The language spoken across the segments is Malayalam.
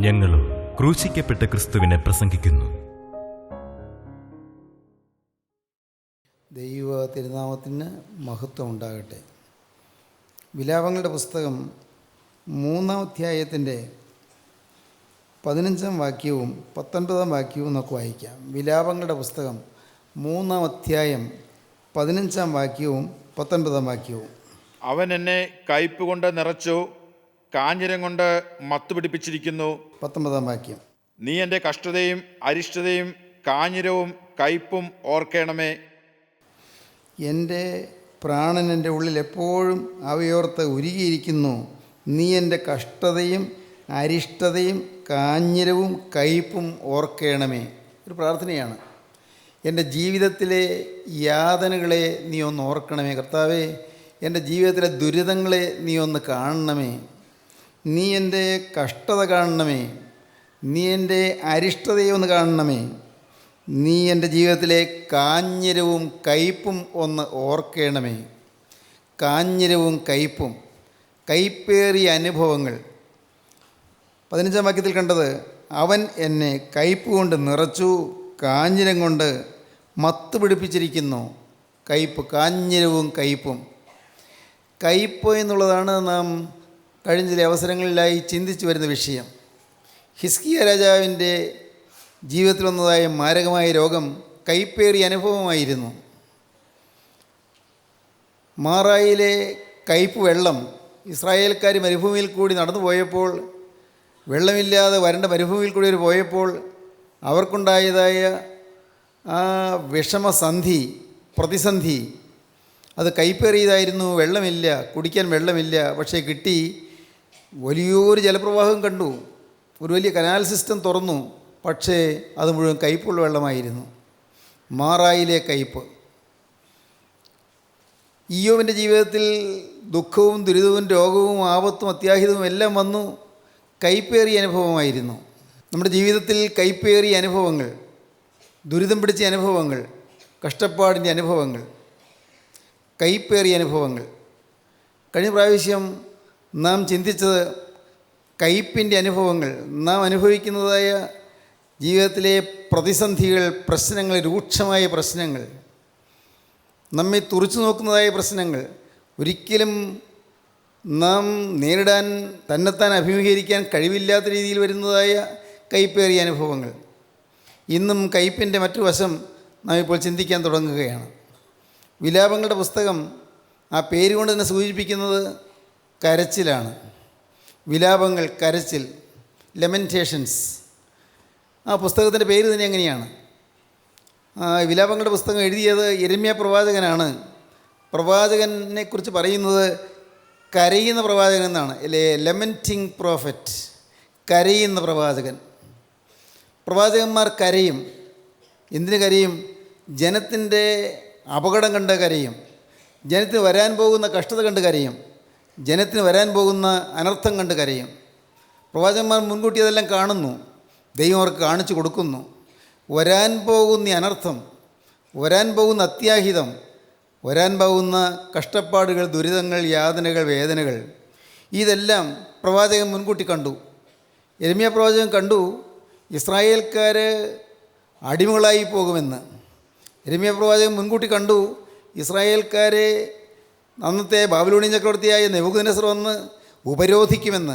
ഞങ്ങളും ക്രൂശിക്കപ്പെട്ട ക്രിസ്തുവിനെ പ്രസംഗിക്കുന്നു. ദൈവ തിരുനാമത്തിന് മഹത്വം ഉണ്ടാകട്ടെ. വിലാപങ്ങളുടെ പുസ്തകം 3-ാം അധ്യായത്തിൻ്റെ 15-ാം വാക്യവും 19-ാം വാക്യവും നമുക്ക് വായിക്കാം. വിലാപങ്ങളുടെ പുസ്തകം 3-ാം അധ്യായം 15-ാം വാക്യവും 19-ാം വാക്യവും. അവൻ എന്നെ കയ്പ് കൊണ്ട് നിറച്ചു, കാഞ്ഞിരം കൊണ്ട് മത്തു പിടിപ്പിച്ചിരിക്കുന്നു. 19-ാം വാക്യം. നീ എൻ്റെ കഷ്ടതയും അരിഷ്ടതയും കാഞ്ഞിരവും കയ്പും ഓർക്കണമേ. എൻ്റെ പ്രാണൻ എൻ്റെ ഉള്ളിൽ എപ്പോഴും അവയോർത്ത് ഉരുകിയിരിക്കുന്നു. നീ എൻ്റെ കഷ്ടതയും അരിഷ്ടതയും കാഞ്ഞിരവും കയ്പും ഓർക്കണമേ. ഒരു പ്രാർത്ഥനയാണ്. എൻ്റെ ജീവിതത്തിലെ യാതനകളെ നീ ഒന്ന് ഓർക്കണമേ കർത്താവേ. എൻ്റെ ജീവിതത്തിലെ ദുരിതങ്ങളെ നീ ഒന്ന് കാണണമേ. നീ എൻ്റെ കഷ്ടത കാണണമേ. നീ എൻ്റെ അരിഷ്ടതയെ ഒന്ന് കാണണമേ. നീ എൻ്റെ ജീവിതത്തിലെ കാഞ്ഞിരവും കയ്പും ഒന്ന് ഓർക്കണമേ. കാഞ്ഞിരവും കയ്പും, കയ്പേറിയ അനുഭവങ്ങൾ. 15-ാം വാക്യത്തിൽ കണ്ടത്, അവൻ എന്നെ കയ്പ് കൊണ്ട് നിറച്ചു, കാഞ്ഞിരം കൊണ്ട് മത്ത് പിടിപ്പിച്ചിരിക്കുന്നു. കയ്പ്, കാഞ്ഞിരവും കയ്പും. കയ്പ് എന്നുള്ളതാണ് നാം കഴിഞ്ഞ ചില അവസരങ്ങളിലായി ചിന്തിച്ചു വരുന്ന വിഷയം. ഹിസ്കിയ രാജാവിൻ്റെ ജീവിതത്തിൽ വന്നതായ മാരകമായ രോഗം കയ്പേറിയ അനുഭവമായിരുന്നു. മാറായിലെ കയ്പ് വെള്ളം ഇസ്രായേൽക്കാർ മരുഭൂമിയിൽ കൂടി നടന്നു പോയപ്പോൾ, വെള്ളമില്ലാതെ വരണ്ട മരുഭൂമിയിൽ കൂടി അവർ പോയപ്പോൾ അവർക്കുണ്ടായതായ ആ വിഷമസന്ധി, പ്രതിസന്ധി, അത് കയ്പേറിയതായിരുന്നു. വെള്ളമില്ല, കുടിക്കാൻ വെള്ളമില്ല. പക്ഷേ കിട്ടി. വലിയൊരു ജലപ്രവാഹം കണ്ടു, ഒരു വലിയ കനാൽ സിസ്റ്റം തുറന്നു. പക്ഷേ അത് മുഴുവൻ കയ്പുള്ള വെള്ളമായിരുന്നു. മാറായിലെ കയ്പ്. ഇയ്യോബിൻ്റെ ജീവിതത്തിൽ ദുഃഖവും ദുരിതവും രോഗവും ആപത്തും അത്യാഹിതവും എല്ലാം വന്നു. കയ്പേറിയ അനുഭവമായിരുന്നു. നമ്മുടെ ജീവിതത്തിൽ കയ്പേറിയ അനുഭവങ്ങൾ, ദുരിതം പിടിച്ച അനുഭവങ്ങൾ, കഷ്ടപ്പാടിൻ്റെ അനുഭവങ്ങൾ, കയ്പേറിയ അനുഭവങ്ങൾ. കഴിഞ്ഞ പ്രാവശ്യം നാം ചിന്തിച്ചത് കയ്പിൻ്റെ അനുഭവങ്ങൾ, നാം അനുഭവിക്കുന്നതായ ജീവിതത്തിലെ പ്രതിസന്ധികൾ, പ്രശ്നങ്ങൾ, രൂക്ഷമായ പ്രശ്നങ്ങൾ, നമ്മെ തുറച്ചു നോക്കുന്നതായ പ്രശ്നങ്ങൾ, ഒരിക്കലും നാം നേരിടാൻ, തന്നെത്താൻ അഭിമുഖീകരിക്കാൻ കഴിവില്ലാത്ത രീതിയിൽ വരുന്നതായ കയ്പേറിയ അനുഭവങ്ങൾ. ഇന്നും കയ്പിൻ്റെ മറ്റു വശം നാം ഇപ്പോൾ ചിന്തിക്കാൻ തുടങ്ങുകയാണ്. വിലാപങ്ങളുടെ പുസ്തകം ആ പേര് കൊണ്ട് തന്നെ സൂചിപ്പിക്കുന്നത് കരച്ചിലാണ്. വിലാപങ്ങൾ, കരച്ചിൽ, ലെമൻറ്റേഷൻസ്. ആ പുസ്തകത്തിൻ്റെ പേര് തന്നെ എങ്ങനെയാണ്? വിലാപങ്ങളുടെ പുസ്തകം എഴുതിയത് യിരെമ്യാ പ്രവാചകനാണ്. പ്രവാചകനെക്കുറിച്ച് പറയുന്നത് കരയുന്ന പ്രവാചകൻ എന്നാണ്. ലെമൻറ്റിങ് പ്രോഫറ്റ്, കരയുന്ന പ്രവാചകൻ. പ്രവാചകന്മാർ കരയും. എന്തിനു കരയും? ജനത്തിൻ്റെ അപകടം കണ്ട് കരയും. ജനത്തിന് വരാൻ പോകുന്ന കഷ്ടത കണ്ട് കരയും. ജനത്തിന് വരാൻ പോകുന്ന അനർത്ഥം കണ്ട് കരയും. പ്രവാചകന്മാർ മുൻകൂട്ടി അതെല്ലാം കാണുന്നു. ദൈവം അവർക്ക് കാണിച്ചു കൊടുക്കുന്നു. വരാൻ പോകുന്ന അനർത്ഥം, വരാൻ പോകുന്ന അത്യാഹിതം, വരാൻ പോകുന്ന കഷ്ടപ്പാടുകൾ, ദുരിതങ്ങൾ, യാതനകൾ, വേദനകൾ, ഇതെല്ലാം പ്രവാചകൻ മുൻകൂട്ടി കണ്ടു. യിരെമ്യാ പ്രവാചകൻ കണ്ടു ഇസ്രായേൽക്കാർ അടിമകളായി പോകുമെന്ന്. യിരെമ്യാ പ്രവാചകൻ മുൻകൂട്ടി കണ്ടു ഇസ്രായേൽക്കാരെ അന്നത്തെ ബാബിലോണിയൻ ചക്രവർത്തിയായ നെബൂഖദ്നേസർ വന്ന് ഉപരോധിക്കുമെന്ന്.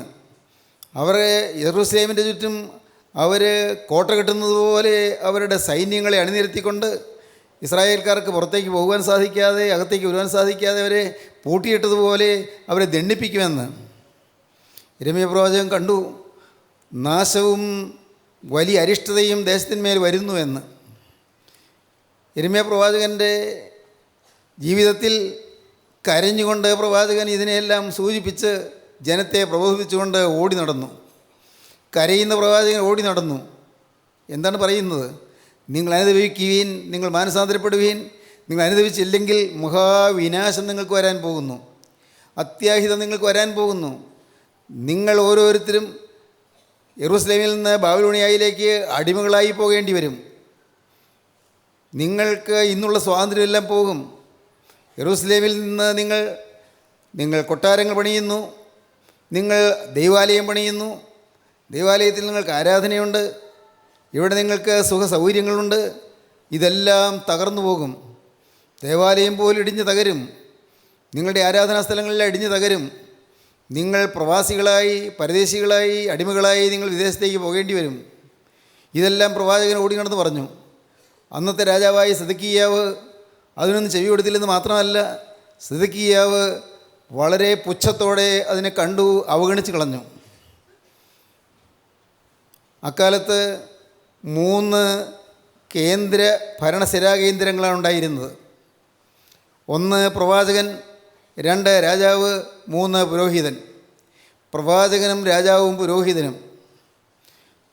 അവരെ യെരൂശലേമിൻ്റെ ചുറ്റും അവർ കോട്ട കെട്ടുന്നത് പോലെ അവരുടെ സൈന്യങ്ങളെ അണിനിരത്തിക്കൊണ്ട് ഇസ്രായേൽക്കാർക്ക് പുറത്തേക്ക് പോകുവാൻ സാധിക്കാതെ, അകത്തേക്ക് വരുവാൻ സാധിക്കാതെ അവരെ പൂട്ടിയിട്ടതുപോലെ അവരെ ദണ്ഡിപ്പിക്കുമെന്ന്. യിരെമ്യാ പ്രവാചകൻ കണ്ടു നാശവും വലിയ അരിഷ്ടതയും ദേശത്തിന്മേൽ വരുന്നുവെന്ന്. യിരെമ്യാ പ്രവാചകൻ്റെ ജീവിതത്തിൽ കരഞ്ഞുകൊണ്ട് പ്രവാചകൻ ഇതിനെയെല്ലാം സൂചിപ്പിച്ച് ജനത്തെ പ്രബോധിപ്പിച്ചുകൊണ്ട് ഓടി നടന്നു. കരയുന്ന പ്രവാചകൻ ഓടി നടന്നു. എന്താണ് പറയുന്നത്? നിങ്ങൾ അനുഭവിക്കുകയും, നിങ്ങൾ മാനസാന്തരപ്പെടുകയും, നിങ്ങൾ അനുഭവിച്ചില്ലെങ്കിൽ മഹാവിനാശം നിങ്ങൾക്ക് വരാൻ പോകുന്നു, അത്യാഹിതം നിങ്ങൾക്ക് വരാൻ പോകുന്നു. നിങ്ങൾ ഓരോരുത്തരും യെരൂശലേമിൽ നിന്ന് ബാബിലോണിയയിലേക്ക് അടിമകളായി പോകേണ്ടി വരും. നിങ്ങൾക്ക് ഇന്നുള്ള സ്വാതന്ത്ര്യമെല്ലാം പോകും. യെരൂശലേമിൽ നിന്ന് നിങ്ങൾ കൊട്ടാരങ്ങൾ പണിയുന്നു, നിങ്ങൾ ദൈവാലയം പണിയുന്നു, ദേവാലയത്തിൽ നിങ്ങൾക്ക് ആരാധനയുണ്ട്, ഇവിടെ നിങ്ങൾക്ക് സുഖ സൗകര്യങ്ങളുണ്ട്. ഇതെല്ലാം തകർന്നു പോകും. ദേവാലയം പോലും ഇടിഞ്ഞ് തകരും. നിങ്ങളുടെ ആരാധനാ സ്ഥലങ്ങളെല്ലാം ഇടിഞ്ഞ് തകരും. നിങ്ങൾ പ്രവാസികളായി, പരദേശികളായി, അടിമകളായി നിങ്ങൾ വിദേശത്തേക്ക് പോകേണ്ടി വരും. ഇതെല്ലാം പ്രവാചകൻ ഓടി നടന്ന് പറഞ്ഞു. അന്നത്തെ രാജാവായ സിദക്കിയാവ് അതിനൊന്നും ചെവി കൊടുത്തില്ലെന്ന് മാത്രമല്ല, സിദക്കിയാവ് വളരെ പുച്ഛത്തോടെ അതിനെ കണ്ടു, അവഗണിച്ച് കളഞ്ഞു. അക്കാലത്ത് 3 കേന്ദ്ര ഭരണസിരാ കേന്ദ്രങ്ങളാണ് ഉണ്ടായിരുന്നത്. 1 പ്രവാചകൻ, 2 രാജാവ്, 3 പുരോഹിതൻ. പ്രവാചകനും രാജാവും പുരോഹിതനും.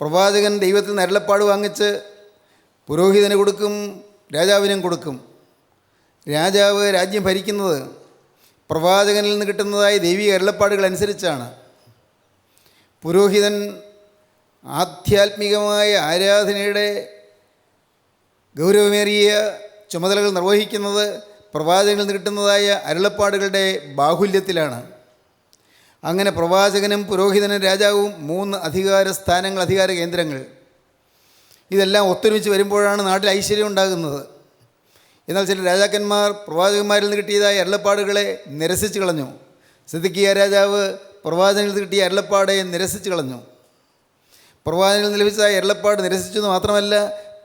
പ്രവാചകൻ ദൈവത്തിൽ നിന്ന് അരുളപ്പാട് വാങ്ങിച്ച് പുരോഹിതന് കൊടുക്കും, രാജാവിനും കൊടുക്കും. രാജാവ് രാജ്യം ഭരിക്കുന്നത് പ്രവാചകനിൽ നിന്ന് കിട്ടുന്നതായ ദൈവിക അരുളപ്പാടുകൾ അനുസരിച്ചാണ്. പുരോഹിതൻ ആധ്യാത്മികമായ ആരാധനയുടെ ഗൗരവമേറിയ ചുമതലകൾ നിർവഹിക്കുന്നത് പ്രവാചകനിൽ നിന്ന് കിട്ടുന്നതായ അരുളപ്പാടുകളുടെ ബാഹുല്യത്തിലാണ്. അങ്ങനെ പ്രവാചകനും പുരോഹിതനും രാജാവും 3 അധികാര സ്ഥാനങ്ങൾ, അധികാര കേന്ദ്രങ്ങൾ. ഇതെല്ലാം ഒത്തൊരുമിച്ച് വരുമ്പോഴാണ് നാട്ടിൽ ഐശ്വര്യം ഉണ്ടാകുന്നത്. എന്നാൽ ചില രാജാക്കന്മാർ പ്രവാചകന്മാരിൽ നിന്ന് കിട്ടിയതായ അരുളപ്പാടുകളെ നിരസിച്ച് കളഞ്ഞു. സിദക്കിയ രാജാവ് പ്രവാചകനിൽ നിന്ന് കിട്ടിയ അരുളപ്പാടെ നിരസിച്ച് കളഞ്ഞു. പ്രവാചകനിൽ നിന്ന് ലഭിച്ചതായ അരുളപ്പാട് നിരസിച്ചു എന്ന് മാത്രമല്ല,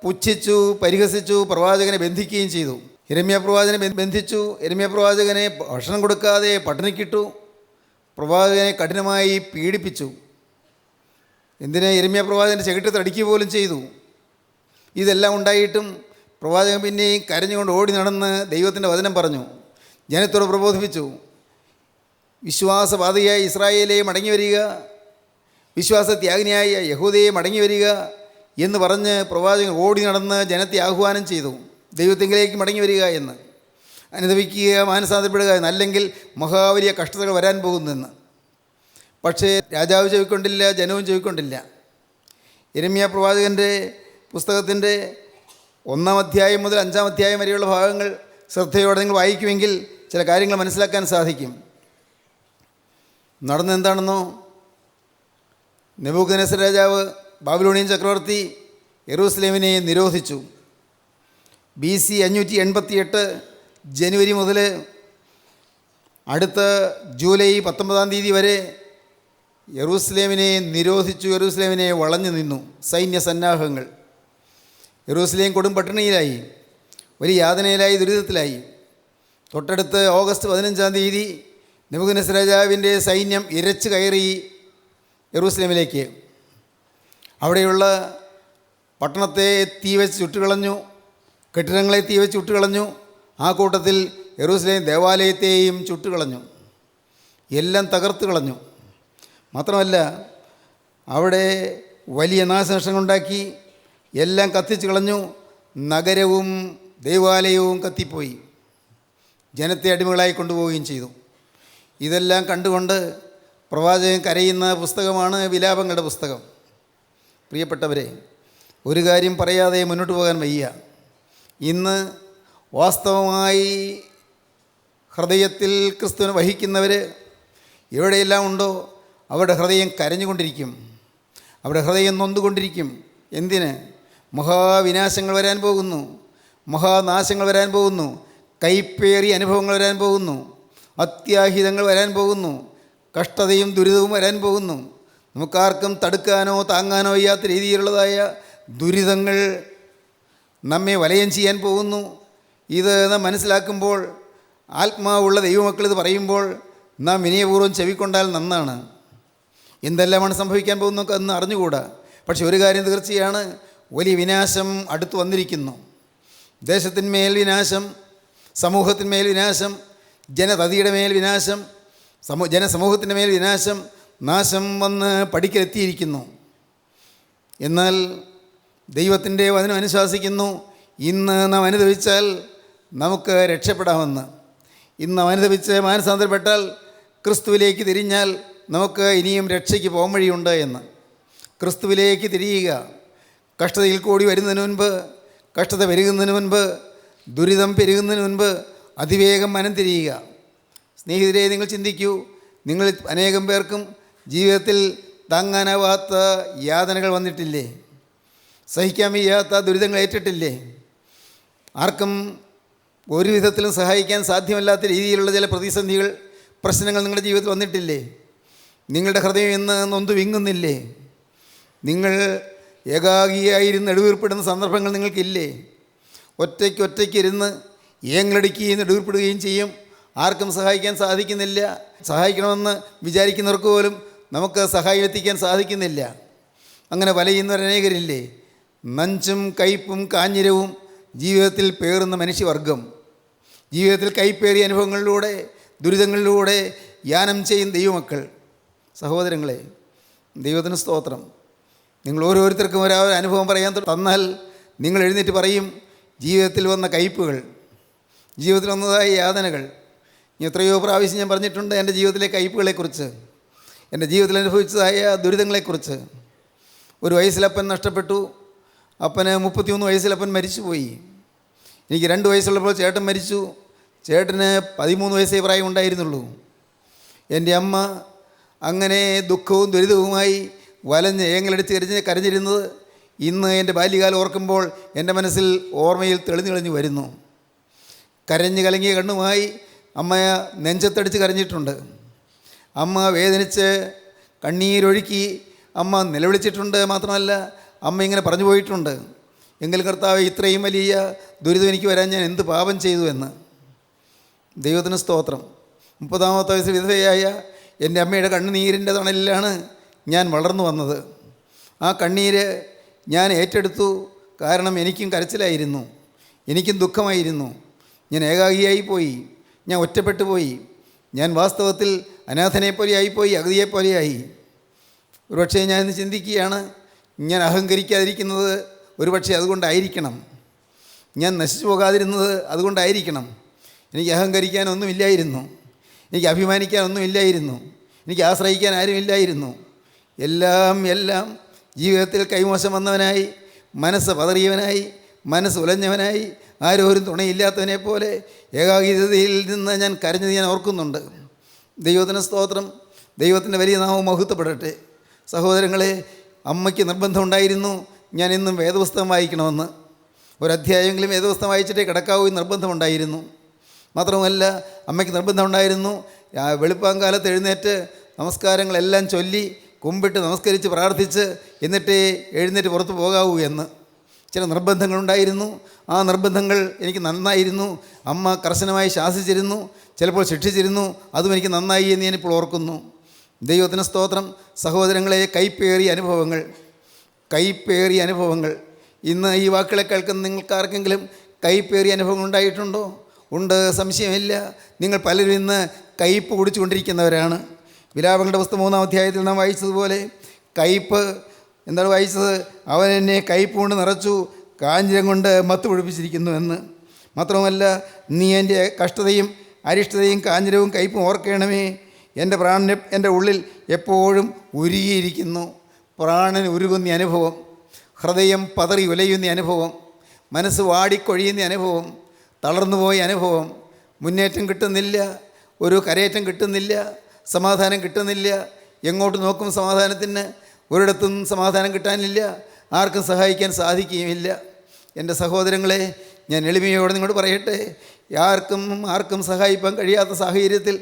പുച്ഛിച്ചു, പരിഹസിച്ചു, പ്രവാചകനെ ബന്ധിക്കുകയും ചെയ്തു. യിരെമ്യാ പ്രവാചകനെ ബന്ധിച്ചു. യിരെമ്യാ പ്രവാചകനെ ഭക്ഷണം കൊടുക്കാതെ പട്ടിണിക്കിട്ടു. പ്രവാചകനെ കഠിനമായി പീഡിപ്പിച്ചു. എന്തിന്? യിരെമ്യാ പ്രവാചകൻ്റെ ചെകിട്ട് തടിക്കുക പോലും ചെയ്തു. ഇതെല്ലാം ഉണ്ടായിട്ടും പ്രവാചകൻ പിന്നെയും കരഞ്ഞുകൊണ്ട് ഓടി നടന്ന് ദൈവത്തിൻ്റെ വചനം പറഞ്ഞു, ജനത്തോട് പ്രബോധിപ്പിച്ചു. വിശ്വാസപാതയായ ഇസ്രായേലെ മടങ്ങി വരിക, വിശ്വാസത്യാഗിനിയായ യഹൂദയെ മടങ്ങി വരിക എന്ന് പറഞ്ഞ് പ്രവാചകൻ ഓടി നടന്ന് ജനത്തെ ആഹ്വാനം ചെയ്തു, ദൈവത്തിങ്കിലേക്ക് മടങ്ങി വരിക എന്ന്. അനുദപിക്കുക, മാനസാന്തരപ്പെടുക എന്നല്ലെങ്കിൽ മഹാവലിയ കഷ്ടതകൾ വരാൻ പോകുന്നെന്ന്. പക്ഷേ രാജാവ് ചെവിക്കൊണ്ടില്ല, ജനവും ചെവിക്കൊണ്ടില്ല. യിരെമ്യാ പ്രവാചകൻ്റെ പുസ്തകത്തിൻ്റെ 1-ാം അധ്യായം മുതൽ 5-ാം അധ്യായം വരെയുള്ള ഭാഗങ്ങൾ ശ്രദ്ധയോടെ നിങ്ങൾ വായിക്കുമെങ്കിൽ ചില കാര്യങ്ങൾ മനസ്സിലാക്കാൻ സാധിക്കും. നടന്നെന്താണെന്നോ, നെബൂഖദ്നേസർ രാജാവ്, ബാബിലോണിയൻ ചക്രവർത്തി യെരൂശലേമിനെ നിരോധിച്ചു. BC 588 ജനുവരി മുതൽ അടുത്ത ജൂലൈ 19-ാം തീയതി വരെ യെരൂശലേമിനെ നിരോധിച്ചു. യെരൂശലേമിനെ വളഞ്ഞു നിന്നു സൈന്യ സന്നാഹങ്ങൾ. യെരൂശലേം കൊടും പട്ടിണിയിലായി, വലിയ യാതനയിലായി, ദുരിതത്തിലായി. തൊട്ടടുത്ത് ഓഗസ്റ്റ് 15-ാം തീയതി നെബൂഖദ്നേസർ രാജാവിൻ്റെ സൈന്യം ഇരച്ചു കയറി യെരൂശലേമിലേക്ക്. അവിടെയുള്ള പട്ടണത്തെ തീ വെച്ച് ചുട്ടുകളഞ്ഞു, കെട്ടിടങ്ങളെ തീ വെച്ച് ചുട്ടുകളഞ്ഞു. ആ കൂട്ടത്തിൽ യെരൂശലേം ദേവാലയത്തെയും ചുട്ടുകളഞ്ഞു, എല്ലാം തകർത്ത് കളഞ്ഞു. മാത്രമല്ല അവിടെ വലിയ നാശനഷ്ടങ്ങളുണ്ടാക്കി, എല്ലാം കത്തിച്ച് കളഞ്ഞു. നഗരവും ദേവാലയവും കത്തിപ്പോയി, ജനത്തെ അടിമകളായി കൊണ്ടുപോവുകയും ചെയ്തു. ഇതെല്ലാം കണ്ടുകൊണ്ട് പ്രവാചകൻ കരയുന്ന പുസ്തകമാണ് വിലാപങ്ങളുടെ പുസ്തകം. പ്രിയപ്പെട്ടവരെ, ഒരു കാര്യം പറയാതെ മുന്നോട്ട് പോകാൻ വയ്യ. ഇന്ന് വാസ്തവമായി ഹൃദയത്തിൽ ക്രിസ്തുവിനെ വഹിക്കുന്നവർ എവിടെയെല്ലാം ഉണ്ടോ അവരുടെ ഹൃദയം കരഞ്ഞുകൊണ്ടിരിക്കും, അവരുടെ ഹൃദയം നൊന്തുകൊണ്ടിരിക്കും. എന്തിന്? മഹാവിനാശങ്ങൾ വരാൻ പോകുന്നു, മഹാനാശങ്ങൾ വരാൻ പോകുന്നു, കൈപ്പേറിയ അനുഭവങ്ങൾ വരാൻ പോകുന്നു, അത്യാഹിതങ്ങൾ വരാൻ പോകുന്നു, കഷ്ടതയും ദുരിതവും വരാൻ പോകുന്നു. നമുക്കാർക്കും തടുക്കാനോ താങ്ങാനോ വയ്യാത്ത രീതിയിലുള്ളതായ ദുരിതങ്ങൾ നമ്മെ വലയം ചെയ്യാൻ പോകുന്നു. ഇത് നാം മനസ്സിലാക്കുമ്പോൾ, ആത്മാവുള്ള ദൈവമക്കൾ ഇത് പറയുമ്പോൾ നാം വിനയപൂർവ്വം ചെവിക്കൊണ്ടാൽ നന്നാണ്. എന്തെല്ലാമാണ് സംഭവിക്കാൻ പോകുന്നത് എന്ന് അറിഞ്ഞുകൂടാ. പക്ഷെ ഒരു കാര്യം തീർച്ചയാണ്, വലിയ വിനാശം അടുത്ത് വന്നിരിക്കുന്നു. ദേശത്തിന്മേൽ വിനാശം, സമൂഹത്തിന്മേൽ വിനാശം, ജനതതിയുടെ മേൽ വിനാശം, ജനസമൂഹത്തിൻ്റെ മേൽ വിനാശം, നാശം വന്ന് പടിക്കലെത്തിയിരിക്കുന്നു. എന്നാൽ ദൈവത്തിൻ്റെ വചനം അനുശാസിക്കുന്നു, ഇന്ന് നാം അനുദപിച്ചാൽ നമുക്ക് രക്ഷപ്പെടാമെന്ന്. ഇന്ന് അനുദപിച്ച് മാനസാന്തരപ്പെട്ടാൽ, ക്രിസ്തുവിലേക്ക് തിരിഞ്ഞാൽ നമുക്ക് ഇനിയും രക്ഷയ്ക്ക് പോകാൻ വഴിയുണ്ട് എന്ന്. ക്രിസ്തുവിലേക്ക് തിരിയുക. കഷ്ടതയിൽ കൂടി വരുന്നതിന് മുൻപ്, കഷ്ടത പെരുകുന്നതിന് മുൻപ്, ദുരിതം പെരുകുന്നതിന് മുൻപ് അതിവേഗം മനം തിരിയുക. സ്നേഹിതരെ, നിങ്ങൾ ചിന്തിക്കൂ, നിങ്ങൾ അനേകം പേർക്കും ജീവിതത്തിൽ താങ്ങാനാവാത്ത യാതനകൾ വന്നിട്ടില്ലേ? സഹിക്കാൻ വയ്യാത്ത ദുരിതങ്ങൾ ഏറ്റിട്ടില്ലേ? ആർക്കും ഒരു വിധത്തിലും സഹായിക്കാൻ സാധ്യമല്ലാത്ത രീതിയിലുള്ള ചില പ്രതിസന്ധികൾ, പ്രശ്നങ്ങൾ നിങ്ങളുടെ ജീവിതത്തിൽ വന്നിട്ടില്ലേ? നിങ്ങളുടെ ഹൃദയം ഇന്ന് നൊന്തു വിങ്ങുന്നില്ലേ? നിങ്ങൾ ഏകാഗിയായിരുന്ന് നെടുവീർപ്പെടുന്ന സന്ദർഭങ്ങൾ നിങ്ങൾക്കില്ലേ? ഒറ്റയ്ക്കിരുന്ന് ഏങ്ങളടിക്കുകയും നെടുവീർപ്പെടുകയും ചെയ്യും. ആർക്കും സഹായിക്കാൻ സാധിക്കുന്നില്ല. സഹായിക്കണമെന്ന് വിചാരിക്കുന്നവർക്ക് പോലും നമുക്ക് സഹായം എത്തിക്കാൻ സാധിക്കുന്നില്ല. അങ്ങനെ വലയുന്നവരനേകരില്ലേ? നഞ്ചും കയ്പും കാഞ്ഞിരവും ജീവിതത്തിൽ പേറുന്ന മനുഷ്യവർഗം, ജീവിതത്തിൽ കൈപ്പേറിയ അനുഭവങ്ങളിലൂടെ, ദുരിതങ്ങളിലൂടെ യാനം ചെയ്യും ദൈവമക്കൾ. സഹോദരങ്ങളെ, ദൈവത്തിന് സ്തോത്രം. നിങ്ങൾ ഓരോരുത്തർക്കും ഓരോ അനുഭവം പറയാൻ തന്നാൽ നിങ്ങൾ എഴുന്നേറ്റ് പറയും, ജീവിതത്തിൽ വന്ന കയ്പുകൾ, ജീവിതത്തിൽ വന്നതായ യാതനകൾ. എത്രയോ പ്രാവശ്യം ഞാൻ പറഞ്ഞിട്ടുണ്ട് എൻ്റെ ജീവിതത്തിലെ കയ്പുകളെക്കുറിച്ച്, എൻ്റെ ജീവിതത്തിൽ അനുഭവിച്ചതായ ദുരിതങ്ങളെക്കുറിച്ച്. ഒരു വയസ്സിലപ്പൻ നഷ്ടപ്പെട്ടു. അപ്പന് 33 വയസ്സിലപ്പൻ മരിച്ചുപോയി. എനിക്ക് 2 വയസ്സുള്ളപ്പോൾ ചേട്ടൻ മരിച്ചു. ചേട്ടന് 13 വയസ്സേ പ്രായം ഉണ്ടായിരുന്നുള്ളൂ. എൻ്റെ അമ്മ അങ്ങനെ ദുഃഖവും ദുരിതവുമായി വലഞ്ഞ് ഏങ്ങളടിച്ച് കരഞ്ഞിരുന്നത് ഇന്ന് എൻ്റെ ബാല്യകാലം ഓർക്കുമ്പോൾ എൻ്റെ മനസ്സിൽ ഓർമ്മയിൽ തെളിഞ്ഞു വരുന്നു. കരഞ്ഞ് കലങ്ങിയ കണ്ണുമായി അമ്മ നെഞ്ചത്തടിച്ച് കരഞ്ഞിട്ടുണ്ട്. അമ്മ വേദനിച്ച് കണ്ണീരൊഴുക്കി അമ്മ നിലവിളിച്ചിട്ടുണ്ട്. മാത്രമല്ല, അമ്മ ഇങ്ങനെ പറഞ്ഞു പോയിട്ടുണ്ട്, എങ്കിൽ കർത്താവ്, ഇത്രയും വലിയ ദുരിതം എനിക്ക് വരാൻ ഞാൻ എന്ത് പാപം ചെയ്തു എന്ന്. ദൈവത്തിന് സ്തോത്രം. 30-ാമത്തെ വയസ്സിൽ വിധവയായ എൻ്റെ അമ്മയുടെ കണ്ണുനീരിൻ്റെ തണലിലാണ് ഞാൻ വളർന്നു വന്നത്. ആ കണ്ണീര് ഞാൻ ഏറ്റെടുത്തു. കാരണം എനിക്കും കരച്ചിലായിരുന്നു, എനിക്കും ദുഃഖമായിരുന്നു. ഞാൻ ഏകാഗിയായി പോയി, ഞാൻ ഒറ്റപ്പെട്ടു പോയി. ഞാൻ വാസ്തവത്തിൽ അനാഥനെപ്പോലെയായിപ്പോയി, അഗതിയെപ്പോലെയായി. ഒരുപക്ഷെ ഞാൻ ഇന്ന് ചിന്തിക്കുകയാണ്, ഞാൻ അഹങ്കരിക്കാതിരിക്കുന്നത് ഒരുപക്ഷെ അതുകൊണ്ടായിരിക്കണം, ഞാൻ നശിച്ചു പോകാതിരുന്നത് അതുകൊണ്ടായിരിക്കണം. എനിക്ക് അഹങ്കരിക്കാനൊന്നുമില്ലായിരുന്നു, എനിക്ക് അഭിമാനിക്കാനൊന്നുമില്ലായിരുന്നു, എനിക്ക് ആശ്രയിക്കാൻ ആരുമില്ലായിരുന്നു. എല്ലാം ജീവിതത്തിൽ കൈമോശം വന്നവനായി, മനസ്സ് പതറിയവനായി, മനസ്സ് ഉലഞ്ഞവനായി, ആരോരും തുണയില്ലാത്തവനെ പോലെ ഏകാഗീതയിൽ നിന്ന് ഞാൻ കരഞ്ഞത് ഞാൻ ഓർക്കുന്നുണ്ട്. ദൈവത്തിന് സ്തോത്രം. ദൈവത്തിൻ്റെ വലിയ നാമം മഹത്വപ്പെടട്ടെ. സഹോദരങ്ങളെ, അമ്മയ്ക്ക് നിർബന്ധമുണ്ടായിരുന്നു ഞാൻ ഇന്നും വേദപുസ്തകം വായിക്കണമെന്ന്. ഒരധ്യായമെങ്കിലും വേദപുസ്തകം വായിച്ചിട്ടേ കിടക്കാവൂ എന്ന് നിർബന്ധമുണ്ടായിരുന്നു. മാത്രമല്ല, അമ്മയ്ക്ക് നിർബന്ധമുണ്ടായിരുന്നു വെളുപ്പാങ്കാലത്ത് എഴുന്നേറ്റ് നമസ്കാരങ്ങളെല്ലാം ചൊല്ലി കുമ്പിട്ട് നമസ്കരിച്ച് പ്രാർത്ഥിച്ച് എന്നിട്ടേ എഴുന്നേറ്റ് പുറത്ത് പോകാവൂ എന്ന്. ചില നിർബന്ധങ്ങളുണ്ടായിരുന്നു. ആ നിർബന്ധങ്ങൾ എനിക്ക് നന്നായിരുന്നു. അമ്മ കർശനമായി ശാസിച്ചിരുന്നു, ചിലപ്പോൾ ശിക്ഷിച്ചിരുന്നു. അതും എനിക്ക് നന്നായി എന്ന് ഞാനിപ്പോൾ ഓർക്കുന്നു. ദൈവത്തിന് സ്തോത്രം. സഹോദരങ്ങളെ, കൈപ്പേറിയ അനുഭവങ്ങൾ. ഇന്ന് ഈ വാക്കുകളെ കേൾക്കുന്ന നിങ്ങൾക്കാർക്കെങ്കിലും കൈപ്പേറിയ അനുഭവങ്ങൾ ഉണ്ടായിട്ടുണ്ടോ? ഉണ്ട്, സംശയമില്ല. നിങ്ങൾ പലരും ഇന്ന് കയ്പ് കുടിച്ചുകൊണ്ടിരിക്കുന്നവരാണ്. വിലാപങ്ങളുടെ പുസ്തകം 3-ാം അധ്യായത്തിൽ നാം വായിച്ചതുപോലെ കയ്പ് എന്താണ് വായിച്ചത്? അവൻ എന്നെ കയ്പ് കൊണ്ട് നിറച്ചു, കാഞ്ഞിരം കൊണ്ട് മത്ത് പിടിപ്പിച്ചിരിക്കുന്നു എന്ന്. മാത്രമല്ല, നീ എൻ്റെ കഷ്ടതയും അരിഷ്ടതയും കാഞ്ഞിരവും കയ്പും ഓർക്കണമേ. എൻ്റെ പ്രാണന് എൻ്റെ ഉള്ളിൽ എപ്പോഴും ഉരുകിയിരിക്കുന്നു. പ്രാണൻ ഉരുകുന്ന അനുഭവം, ഹൃദയം പതറി ഉലയുന്ന അനുഭവം, മനസ്സ് വാടിക്കൊഴിയുന്ന അനുഭവം, തളർന്നുപോയ അനുഭവം, മുന്നേറ്റം കിട്ടുന്നില്ല, ഒരു കരയേറ്റം കിട്ടുന്നില്ല, സമാധാനം കിട്ടുന്നില്ല. എങ്ങോട്ട് നോക്കും സമാധാനത്തിന്? ഒരിടത്തും സമാധാനം കിട്ടാനില്ല, ആർക്കും സഹായിക്കാൻ സാധിക്കുകയുമില്ല. എൻ്റെ സഹോദരങ്ങളെ, ഞാൻ എളിമയോടെ നിങ്ങളോട് പറയട്ടെ, ആർക്കും സഹായിപ്പാൻ കഴിയാത്ത സാഹചര്യത്തിൽ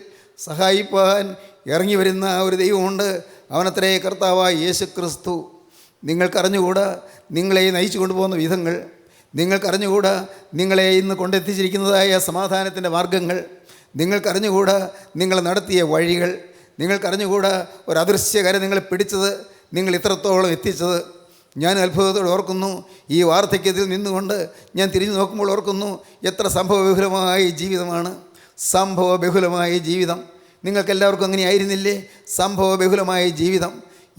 സഹായിപ്പാൻ ഇറങ്ങി വരുന്ന ഒരു ദൈവമുണ്ട്. അവനത്രേ കർത്താവായ യേശു ക്രിസ്തു. നിങ്ങൾക്കറിഞ്ഞുകൂടാ നിങ്ങളെ നയിച്ചു കൊണ്ടുപോകുന്ന വിധങ്ങൾ, നിങ്ങൾക്കറിഞ്ഞുകൂടാ നിങ്ങളെ ഇന്ന് കൊണ്ടെത്തിച്ചിരിക്കുന്നതായ സമാധാനത്തിൻ്റെ മാർഗങ്ങൾ, നിങ്ങൾക്കറിഞ്ഞുകൂടാ നിങ്ങൾ നടത്തിയ വഴികൾ, നിങ്ങൾക്കറിഞ്ഞുകൂടാ ഒരു അദൃശ്യകര നിങ്ങളെ പിടിച്ചത്, നിങ്ങൾ ഇത്രത്തോളം എത്തിച്ചത്. ഞാൻ അത്ഭുതത്തോടെ ഓർക്കുന്നു. ഈ വാർദ്ധക്യത്തിൽ നിന്നുകൊണ്ട് ഞാൻ തിരിഞ്ഞു നോക്കുമ്പോൾ ഓർക്കുന്നു, എത്ര സംഭവബഹുലമായ ജീവിതമാണ്. സംഭവബഹുലമായ ജീവിതം. നിങ്ങൾക്കെല്ലാവർക്കും അങ്ങനെ ആയിരുന്നില്ലേ? സംഭവബഹുലമായ ജീവിതം.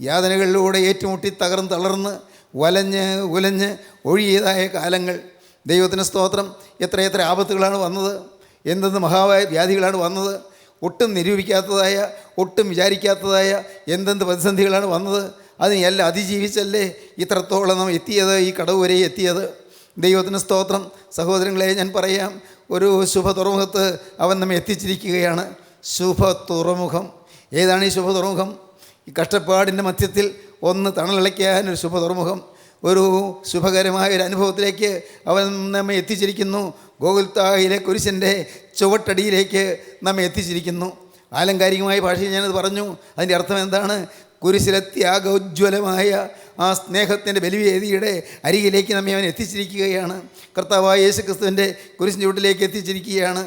യാതനകളിലൂടെ ഏറ്റുമുട്ടി തളർന്ന് ഉലഞ്ഞ് ഒഴിയതായ കാലങ്ങൾ. ദൈവത്തിന് സ്തോത്രം. എത്ര ആപത്തുകളാണ് വന്നത്, എന്തെന്ന് മഹാവ്യാധികളാണ് വന്നത്, ഒട്ടും നിരൂപിക്കാത്തതായ, ഒട്ടും വിചാരിക്കാത്തതായ എന്തെന്ത് പ്രതിസന്ധികളാണ് വന്നത്. അതിനെല്ലാം അതിജീവിച്ചല്ലേ ഇത്രത്തോളം നാം എത്തിയത്, ഈ കടവ് വരെ എത്തിയത്. ദൈവത്തിന് സ്തോത്രം. സഹോദരങ്ങളെ, ഞാൻ പറയാം, ഒരു ശുഭ തുറമുഖത്ത് അവൻ നമ്മെ എത്തിച്ചിരിക്കുകയാണ്. ശുഭ തുറമുഖം. ഏതാണ് ഈ ശുഭ തുറമുഖം? ഈ കഷ്ടപ്പാടിൻ്റെ മധ്യത്തിൽ ഒന്ന് തണലളിക്കാൻ ഒരു ശുഭ തുറമുഖം, ഒരു ശുഭകരമായ ഒരു അനുഭവത്തിലേക്ക് അവൻ നമ്മെ എത്തിച്ചിരിക്കുന്നു. ഗോകുൽത്തായിലെ കുരിശിൻ്റെ ചുവട്ടടിയിലേക്ക് നമ്മെ എത്തിച്ചിരിക്കുന്നു. ആലങ്കാരികമായ ഭാഷയിൽ ഞാനത് പറഞ്ഞു. അതിൻ്റെ അർത്ഥം എന്താണ്? കുരിശിലെ ത്യാഗോജ്വലമായ ആ സ്നേഹത്തിൻ്റെ ബലിവേദിയുടെ അരികിലേക്ക് നമ്മെ അവൻ എത്തിച്ചിരിക്കുകയാണ്. കർത്താവായ യേശു ക്രിസ്തുവിൻ്റെ കുരിശിൻ്റെ ചുവട്ടിലേക്ക് എത്തിച്ചിരിക്കുകയാണ്.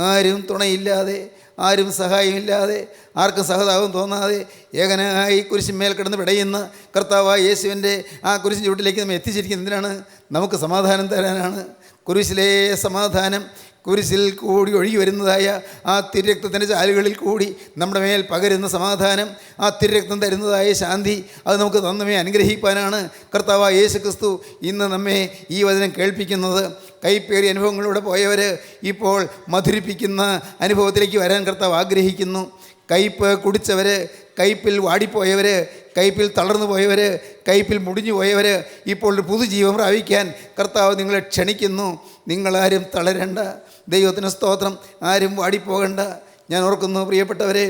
ആരും തുണയില്ലാതെ, ആരും സഹായമില്ലാതെ, ആർക്കും സഹതാപം തോന്നാതെ ഏകനായി കുരിശിന്മേൽ കിടന്ന് പിടയുന്ന കർത്താവായ യേശുവിൻ്റെ ആ കുരിശിൻ്റെ ചുവട്ടിലേക്ക് നമ്മെ എത്തിച്ചിരിക്കുന്നത് എന്തിനാണ്? നമുക്ക് സമാധാനം തരാനാണ്. കുരിശിലെ സമാധാനം, കുരിശിൽ കൂടി ഒഴുകി വരുന്നതായ ആ തിരുരക്തത്തിൻ്റെ ചാലുകളിൽ കൂടി നമ്മുടെ മേൽ പകരുന്ന സമാധാനം, ആ തിരുരക്തം തരുന്നതായ ശാന്തി, അത് നമുക്ക് നമ്മെ അനുഗ്രഹിക്കാനാണ് കർത്താവായ യേശു ക്രിസ്തു ഇന്ന് നമ്മെ ഈ വചനം കേൾപ്പിക്കുന്നത്. കൈപ്പേറിയ അനുഭവങ്ങളിലൂടെ പോയവർ ഇപ്പോൾ മധുരിപ്പിക്കുന്ന അനുഭവത്തിലേക്ക് വരാൻ കർത്താവ് ആഗ്രഹിക്കുന്നു. കയ്പ് കുടിച്ചവർ, കയ്പിൽ വാടിപ്പോയവർ, കയ്പിൽ തളർന്നു പോയവർ, കയ്പിൽ മുടിഞ്ഞു പോയവർ ഇപ്പോൾ ഒരു പുതുജീവൻ പ്രാപിക്കാൻ കർത്താവ് നിങ്ങളെ ക്ഷണിക്കുന്നു. നിങ്ങളാരും തളരണ്ട. ദൈവത്തിന് സ്തോത്രം. ആരും വാടിപ്പോകണ്ട. ഞാൻ ഓർക്കുന്നു പ്രിയപ്പെട്ടവരെ,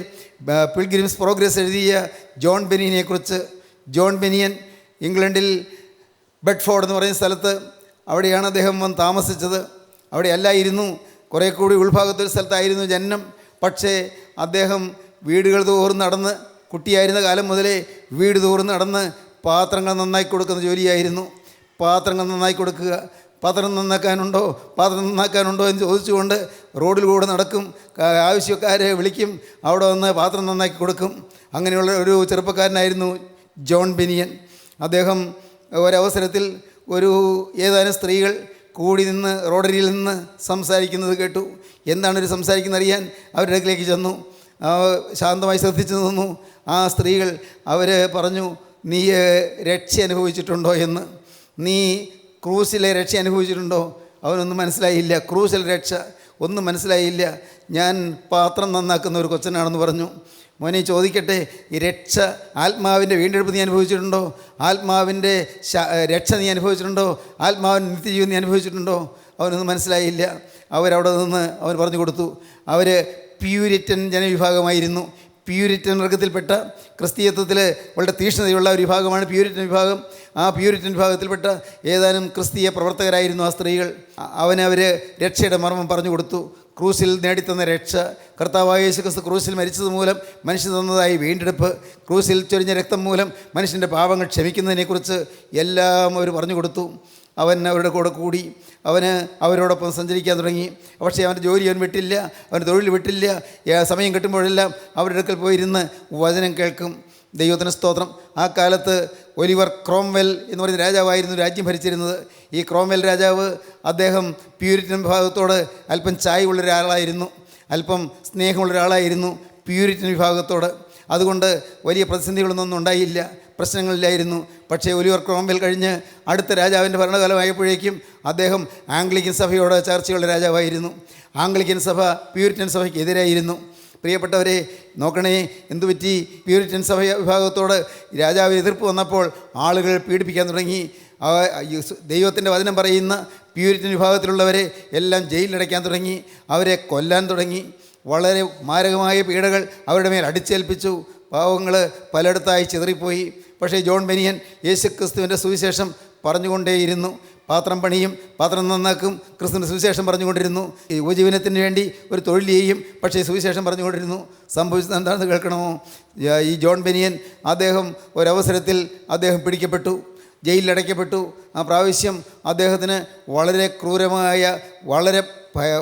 പിൽഗ്രിംസ് പ്രോഗ്രസ് എഴുതിയ ജോൺ ബെനിയനെക്കുറിച്ച്. ജോൺ ബെനിയൻ ഇംഗ്ലണ്ടിൽ ബെഡ്ഫോർഡ് എന്ന് പറയുന്ന സ്ഥലത്ത്, അവിടെയാണ് അദ്ദേഹം വന്ന് താമസിച്ചത്. അവിടെ അല്ലായിരുന്നു, കുറേ കൂടി ഉൾഭാഗത്തൊരു സ്ഥലത്തായിരുന്നു ജനനം. പക്ഷേ അദ്ദേഹം വീടുകൾ തോറും നടന്ന്, കുട്ടിയായിരുന്ന കാലം മുതലേ വീട് തോറും നടന്ന് പാത്രങ്ങൾ നന്നായി കൊടുക്കുന്ന ജോലിയായിരുന്നു. പാത്രങ്ങൾ നന്നായി കൊടുക്കുക. പാത്രം നന്നാക്കാനുണ്ടോ, പാത്രം നന്നാക്കാനുണ്ടോ എന്ന് ചോദിച്ചുകൊണ്ട് റോഡിലൂടെ നടക്കും. ആവശ്യക്കാരെ വിളിക്കും, അവിടെ വന്ന് പാത്രം നന്നാക്കി കൊടുക്കും. അങ്ങനെയുള്ള ഒരു ചെറുപ്പക്കാരനായിരുന്നു ജോൺ ബെനിയൻ. അദ്ദേഹം ഒരവസരത്തിൽ ഏതാനും സ്ത്രീകൾ കൂടി നിന്ന് റോഡരിയിൽ നിന്ന് സംസാരിക്കുന്നത് കേട്ടു. എന്താണ് ഒരു സംസാരിക്കുന്നത് അറിയാൻ അവരുടെ അടുക്കിലേക്ക് ചെന്നു. ശാന്തമായി ശ്രദ്ധിച്ചു നിന്നു. ആ സ്ത്രീകൾ അവർ പറഞ്ഞു, നീ രക്ഷ അനുഭവിച്ചിട്ടുണ്ടോ എന്ന്. നീ ക്രൂസിലെ രക്ഷ അനുഭവിച്ചിട്ടുണ്ടോ? അവനൊന്നും മനസ്സിലായില്ല. ക്രൂസിലെ രക്ഷ ഒന്നും മനസ്സിലായില്ല. ഞാൻ പാത്രം നന്നാക്കുന്ന ഒരു കൊച്ചനാണെന്ന് പറഞ്ഞു. മോനെ ചോദിക്കട്ടെ, ഈ രക്ഷ, ആത്മാവിൻ്റെ വീണ്ടെടുപ്പ് നീ അനുഭവിച്ചിട്ടുണ്ടോ? ആത്മാവിൻ്റെ രക്ഷ നീ അനുഭവിച്ചിട്ടുണ്ടോ? ആത്മാവിൻ്റെ നിത്യജീവൻ നീ അനുഭവിച്ചിട്ടുണ്ടോ? അവനൊന്നും മനസ്സിലായില്ല. അവരവിടെ നിന്ന് അവൻ പറഞ്ഞു കൊടുത്തു. അവർ പ്യൂരിറ്റൻ ജനവിഭാഗമായിരുന്നു. പ്യൂരിറ്റൻ വർഗത്തിൽപ്പെട്ട, ക്രിസ്തീയത്വത്തിൽ വളരെ തീക്ഷ്ണതയുള്ള ഒരു വിഭാഗമാണ് പ്യൂരിറ്റൻ വിഭാഗം. ആ പ്യൂരിറ്റൻ വിഭാഗത്തിൽപ്പെട്ട ഏതാനും ക്രിസ്തീയ പ്രവർത്തകരായിരുന്നു ആ സ്ത്രീകൾ. അവർ രക്ഷയുടെ മർമ്മം പറഞ്ഞു കൊടുത്തു. ക്രൂസിൽ നേടിത്തന്ന രക്ഷ, കർത്താവായ യേശു ക്രിസ്തു ക്രൂസിൽ മരിച്ചത് മൂലം മനുഷ്യൻ തന്നതായി വീണ്ടെടുപ്പ്, ക്രൂസിൽ ചൊരിഞ്ഞ രക്തം മൂലം മനുഷ്യൻ്റെ പാപങ്ങൾ ക്ഷമിക്കുന്നതിനെക്കുറിച്ച് എല്ലാം അവർ പറഞ്ഞു കൊടുത്തു. അവൻ അവരുടെ കൂടെ കൂടി, അവരോടൊപ്പം സഞ്ചരിക്കാൻ തുടങ്ങി. പക്ഷേ അവൻ്റെ ജോലി അവൻ വിട്ടില്ല, അവൻ്റെ തൊഴിൽ വിട്ടില്ല. സമയം കിട്ടുമ്പോഴെല്ലാം അവരുടെ അടുക്കൽ പോയിരുന്ന് വചനം കേൾക്കും. ദൈവത്തിന് സ്തോത്രം. ആ കാലത്ത് ഒലിവർ ക്രോംവെൽ എന്ന് പറയുന്ന രാജാവായിരുന്നു രാജ്യം ഭരിച്ചിരുന്നത്. ഈ ക്രോംവെൽ രാജാവ്, അദ്ദേഹം പ്യൂരിറ്റൻ വിഭാഗത്തോട് അല്പം ചായ്വുള്ള ഒരാളായിരുന്നു, അല്പം സ്നേഹമുള്ള ഒരാളായിരുന്നു പ്യൂരിറ്റൻ വിഭാഗത്തോട്. അതുകൊണ്ട് വലിയ പ്രതിസന്ധികളൊന്നും ഉണ്ടായില്ല, പ്രശ്നങ്ങളില്ലായിരുന്നു. പക്ഷേ ഒലിവർ ക്രോംവെൽ കഴിഞ്ഞ് അടുത്ത രാജാവിൻ്റെ ഭരണകാലമായപ്പോഴേക്കും അദ്ദേഹം ആംഗ്ലിക്കൻ സഭയോട് ചർച്ചയുള്ള രാജാവായിരുന്നു. ആംഗ്ലിക്കൻ സഭ പ്യൂരിറ്റൻ സഭയ്ക്ക് എതിരായിരുന്നു. പ്രിയപ്പെട്ടവരെ നോക്കണേ, എന്തുപറ്റി? പ്യൂരിറ്റൻ സഭ വിഭാഗത്തോട് രാജാവിന് എതിർപ്പ് വന്നപ്പോൾ ആളുകൾ പീഡിപ്പിക്കാൻ തുടങ്ങി. ദൈവത്തിൻ്റെ വചനം പറയുന്ന പ്യൂരിറ്റൻ വിഭാഗത്തിലുള്ളവരെ എല്ലാം ജയിലിലടയ്ക്കാൻ തുടങ്ങി, അവരെ കൊല്ലാൻ തുടങ്ങി. വളരെ മാരകമായ പീഡകൾ അവരുടെ മേൽ അടിച്ചേൽപ്പിച്ചു. പാവങ്ങൾ പലയിടത്തായി ചിതറിപ്പോയി. പക്ഷേ ജോൺ ബെനിയൻ യേശുക്രിസ്തുവിൻ്റെ സുവിശേഷം പറഞ്ഞുകൊണ്ടേയിരുന്നു. പാത്രം പണിയും, പാത്രം നന്നാക്കും, ക്രിസ്തുവിൻ്റെ സുവിശേഷം പറഞ്ഞുകൊണ്ടിരുന്നു. ഈ ഉപജീവനത്തിന് വേണ്ടി ഒരു തൊഴിൽ ചെയ്യും, പക്ഷേ സുവിശേഷം പറഞ്ഞുകൊണ്ടിരുന്നു. സംഭവിച്ചത് എന്താണെന്ന് കേൾക്കണമോ? ഈ ജോൺ ബെനിയൻ ഒരവസരത്തിൽ പിടിക്കപ്പെട്ടു, ജയിലിലടയ്ക്കപ്പെട്ടു. ആ പ്രാവശ്യം അദ്ദേഹത്തിന് വളരെ ക്രൂരമായ, വളരെ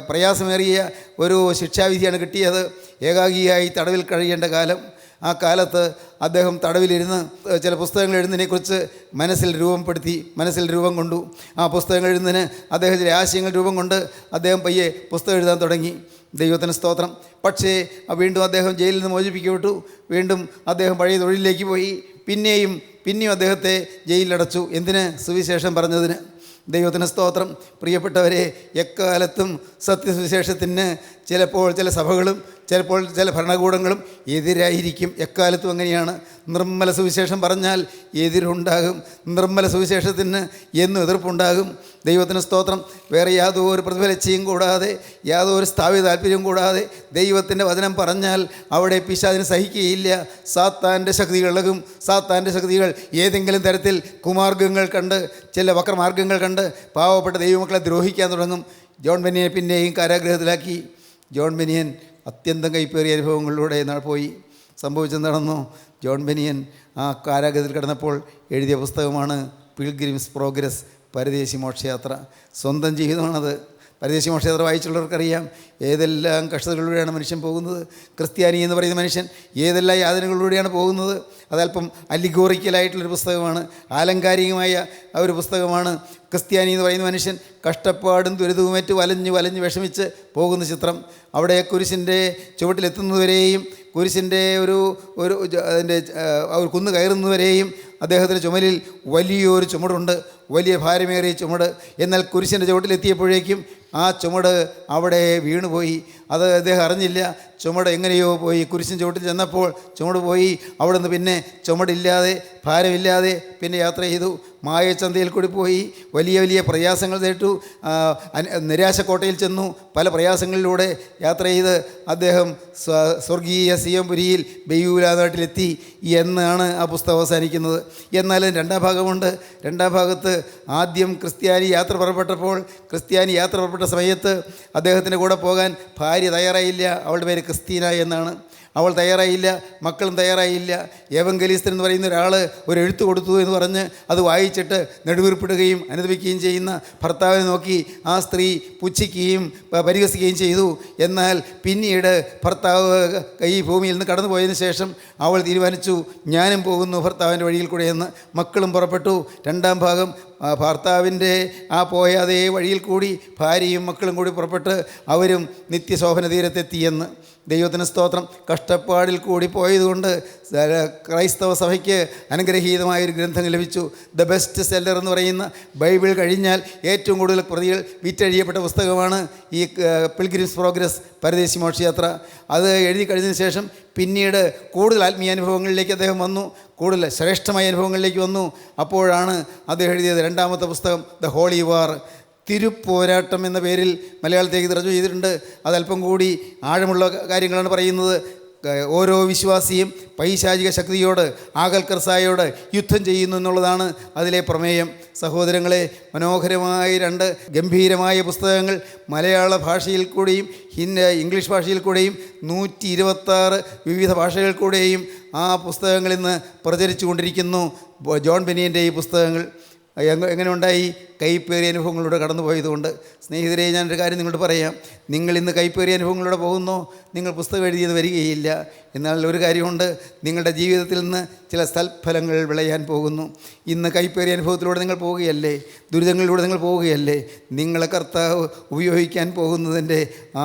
പ്രയാസമേറിയ ഒരു ശിക്ഷാവിധിയാണ് കിട്ടിയത്. ഏകാഗിയായി തടവിൽ കഴിയേണ്ട കാലം. ആ കാലത്ത് അദ്ദേഹം തടവിലിരുന്ന് ചില പുസ്തകങ്ങൾ എഴുതുന്നതിനെക്കുറിച്ച് മനസ്സിൽ രൂപം കൊണ്ടു. ആ പുസ്തകങ്ങൾ എഴുതുന്നതിന് അദ്ദേഹത്തിൻ്റെ ആശയങ്ങൾ രൂപം കൊണ്ട് അദ്ദേഹം പയ്യെ പുസ്തകം എഴുതാൻ തുടങ്ങി. ദൈവത്തിന് സ്തോത്രം. പക്ഷേ വീണ്ടും അദ്ദേഹം ജയിലിൽ നിന്ന് മോചിപ്പിക്കപ്പെട്ടു. വീണ്ടും അദ്ദേഹം പഴയ തൊഴിലിലേക്ക് പോയി. പിന്നെയും അദ്ദേഹത്തെ ജയിലിലടച്ചു. എന്തിന്? സുവിശേഷം പറഞ്ഞതിന്. ദൈവത്തിന് സ്തോത്രം. പ്രിയപ്പെട്ടവരെ, എക്കാലത്തും സത്യസുവിശേഷത്തിന് ചിലപ്പോൾ ചില സഭകളും ചിലപ്പോൾ ചില ഭരണകൂടങ്ങളും എതിരായിരിക്കും. എക്കാലത്തും അങ്ങനെയാണ്. നിർമ്മല സുവിശേഷം പറഞ്ഞാൽ എതിരുണ്ടാകും. നിർമ്മല സുവിശേഷത്തിന് എന്നും എതിർപ്പുണ്ടാകും. ദൈവത്തിന് സ്തോത്രം. വേറെ യാതൊരു പ്രതിഫലച്ചയും കൂടാതെ, യാതൊരു സ്ഥാപിത താല്പര്യവും കൂടാതെ ദൈവത്തിൻ്റെ വചനം പറഞ്ഞാൽ അവിടെ പിശാചിന് സഹിക്കുകയില്ല. സാത്താൻ്റെ ശക്തികൾ ഇളകും. സാത്താൻ്റെ ശക്തികൾ ഏതെങ്കിലും തരത്തിൽ കുമാർഗങ്ങൾ കണ്ട്, ചില വക്രമാർഗങ്ങൾ കണ്ട് പാവപ്പെട്ട ദൈവമക്കളെ ദ്രോഹിക്കാൻ തുടങ്ങും. ജോൺ ബെനിയനെ പിന്നെയും കാരാഗൃഹത്തിലാക്കി. ജോൺ ബെനിയൻ അത്യന്തം കൈപ്പേറിയ അനുഭവങ്ങളിലൂടെ പോയി. സംഭവിച്ചെന്താണെന്നോ, ജോൺ ബെനിയൻ ആ കാരാഗൃഹത്തിൽ കിടന്നപ്പോൾ എഴുതിയ പുസ്തകമാണ് പിൽഗ്രിംസ് പ്രോഗ്രസ്, പരദേശി മോക്ഷയാത്ര. സ്വന്തം ജീവിതമാണത്. പരദേശി മോക്ഷയാത്ര വായിച്ചുള്ളവർക്കറിയാം ഏതെല്ലാം കഷ്ടതകളിലൂടെയാണ് മനുഷ്യൻ പോകുന്നത്. ക്രിസ്ത്യാനി എന്ന് പറയുന്ന മനുഷ്യൻ ഏതെല്ലാം യാതനകളിലൂടെയാണ് പോകുന്നത്. അതല്പം അലിഗോറിക്കലായിട്ടുള്ളൊരു പുസ്തകമാണ്, ആലങ്കാരികമായ ഒരു പുസ്തകമാണ്. ക്രിസ്ത്യാനി എന്ന് പറയുന്ന മനുഷ്യൻ കഷ്ടപ്പാടും ദുരിതവുമേറ്റ് വലഞ്ഞ് വിഷമിച്ച് പോകുന്ന ചിത്രം. അവിടെ കുരിശിൻ്റെ ചുവട്ടിലെത്തുന്നതുവരെയും, കുരിശിൻ്റെ അതിൻ്റെ ഒരു കുന്ന് കയറുന്നതുവരെയും അദ്ദേഹത്തിൻ്റെ ചുമലിൽ വലിയൊരു ചുമടുണ്ട്, വലിയ ഭാരമേറിയ ചുമട്. എന്നാൽ കുരിശിൻ്റെ ചുവട്ടിലെത്തിയപ്പോഴേക്കും ആ ചുമട് അവിടെ വീണുപോയി. അത് അദ്ദേഹം അറിഞ്ഞില്ല. ചുമട് എങ്ങനെയോ പോയി. കുരിശിൻ ചുവട്ടിൽ ചെന്നപ്പോൾ ചുമട് പോയി. അവിടെ നിന്ന് പിന്നെ ചുമടില്ലാതെ, ഭാരമില്ലാതെ പിന്നെ യാത്ര ചെയ്തു. മായച്ചന്തയിൽ കൂടി പോയി. വലിയ വലിയ പ്രയാസങ്ങൾ നേരിട്ടു. നിരാശക്കോട്ടയിൽ ചെന്നു. പല പ്രയാസങ്ങളിലൂടെ യാത്ര ചെയ്ത് അദ്ദേഹം സ്വർഗീയ സിയോൻപുരിയിൽ ബെയ്യൂല നാട്ടിലെത്തി എന്നാണ് ആ പുസ്തകം അവസാനിക്കുന്നത്. എന്നാലും രണ്ടാം ഭാഗമുണ്ട്. രണ്ടാം ഭാഗത്ത് ആദ്യം ക്രിസ്ത്യാനി യാത്ര പുറപ്പെട്ട സമയത്ത് അദ്ദേഹത്തിൻ്റെ കൂടെ പോകാൻ ഭാര്യ തയ്യാറായില്ല. അവളുടെ പേര് ക്രിസ്തീന എന്നാണ്. അവൾ തയ്യാറായില്ല, മക്കളും തയ്യാറായില്ല. എവങ്കലിസ്തൻ എന്ന് പറയുന്ന ഒരാൾ ഒരു എഴുത്ത് കൊടുത്തു എന്ന് പറഞ്ഞ് അത് വായിച്ചിട്ട് നെടുവീർപ്പിടുകയും അനുദപിക്കുകയും ചെയ്യുന്ന ഭർത്താവിനെ നോക്കി ആ സ്ത്രീ പുച്ഛിക്കുകയും പരിഹസിക്കുകയും ചെയ്തു. എന്നാൽ പിന്നീട് ഭർത്താവ് ഈ ഭൂമിയിൽ നിന്ന് കടന്നു പോയതിന് ശേഷം അവൾ തീരുമാനിച്ചു, ഞാനും പോകുന്നു ഭർത്താവിൻ്റെ വഴിയിൽ കൂടെ എന്ന്. മക്കളും പുറപ്പെട്ടു. രണ്ടാം ഭാഗം ഭർത്താവിൻ്റെ ആ പോയ അതേ വഴിയിൽ കൂടി ഭാര്യയും മക്കളും കൂടി പുറപ്പെട്ട് അവരും നിത്യശോഭന തീരത്തെത്തിയെന്ന്. ദൈവത്തിന് സ്തോത്രം. കഷ്ടപ്പാടിൽ കൂടി പോയതുകൊണ്ട് ക്രൈസ്തവ സഭയ്ക്ക് അനുഗ്രഹീതമായൊരു ഗ്രന്ഥം ലഭിച്ചു. ദ ബെസ്റ്റ് സെല്ലർ എന്ന് പറയുന്ന ബൈബിൾ കഴിഞ്ഞാൽ ഏറ്റവും കൂടുതൽ പ്രതികൾ വിറ്റഴിയപ്പെട്ട പുസ്തകമാണ് ഈ പിൽഗ്രിംസ് പ്രോഗ്രസ്, പരദേശി മോക്ഷയാത്ര. അത് എഴുതി കഴിഞ്ഞതിന് ശേഷം പിന്നീട് കൂടുതൽ ആത്മീയാനുഭവങ്ങളിലേക്ക് അദ്ദേഹം വന്നു, കൂടുതൽ ശ്രേഷ്ഠമായ അനുഭവങ്ങളിലേക്ക് വന്നു. അപ്പോഴാണ് അദ്ദേഹം എഴുതിയത് രണ്ടാമത്തെ പുസ്തകം, ദ ഹോളി വാർ, തിരുപ്പോരാട്ടം എന്ന പേരിൽ മലയാളത്തേക്ക് തർജ്ജമ ചെയ്തിട്ടുണ്ട്. അതല്പം കൂടി ആഴമുള്ള കാര്യങ്ങളാണ് പറയുന്നത്. ഓരോ വിശ്വാസിയും പൈശാചിക ശക്തിയോട്, ആകൽക്കർസായോട് യുദ്ധം ചെയ്യുന്നു എന്നുള്ളതാണ് അതിലെ പ്രമേയം. സഹോദരങ്ങളെ, മനോഹരമായ രണ്ട് ഗംഭീരമായ പുസ്തകങ്ങൾ മലയാള ഭാഷയിൽ കൂടെയും ഇംഗ്ലീഷ് ഭാഷയിൽ കൂടെയും 126 വിവിധ ഭാഷകൾ കൂടെയും ആ പുസ്തകങ്ങൾ ഇന്ന് പ്രചരിച്ചു കൊണ്ടിരിക്കുന്നു. ജോൺ ബെനിയൻ്റെ ഈ പുസ്തകങ്ങൾ എങ്ങനെ ഉണ്ടായി? കൈപ്പേറിയ അനുഭവങ്ങളിലൂടെ കടന്നു പോയതുകൊണ്ട്. സ്നേഹിതരെ, ഞാനൊരു കാര്യം നിങ്ങളോട് പറയാം. നിങ്ങൾ ഇന്ന് കൈപ്പേറിയ അനുഭവങ്ങളിലൂടെ പോകുന്നോ, നിങ്ങൾ പുസ്തകം എഴുതിയത് വരികയില്ല. എന്നാൽ ഒരു കാര്യമുണ്ട്, നിങ്ങളുടെ ജീവിതത്തിൽ നിന്ന് ചില സൽഫലങ്ങൾ വിളയാൻ പോകുന്നു. ഇന്ന് കൈപ്പേറിയ അനുഭവത്തിലൂടെ നിങ്ങൾ പോവുകയല്ലേ, ദുരിതങ്ങളിലൂടെ നിങ്ങൾ പോവുകയല്ലേ, നിങ്ങളെ കർത്താവ് ഉപയോഗിക്കാൻ പോകുന്നതിൻ്റെ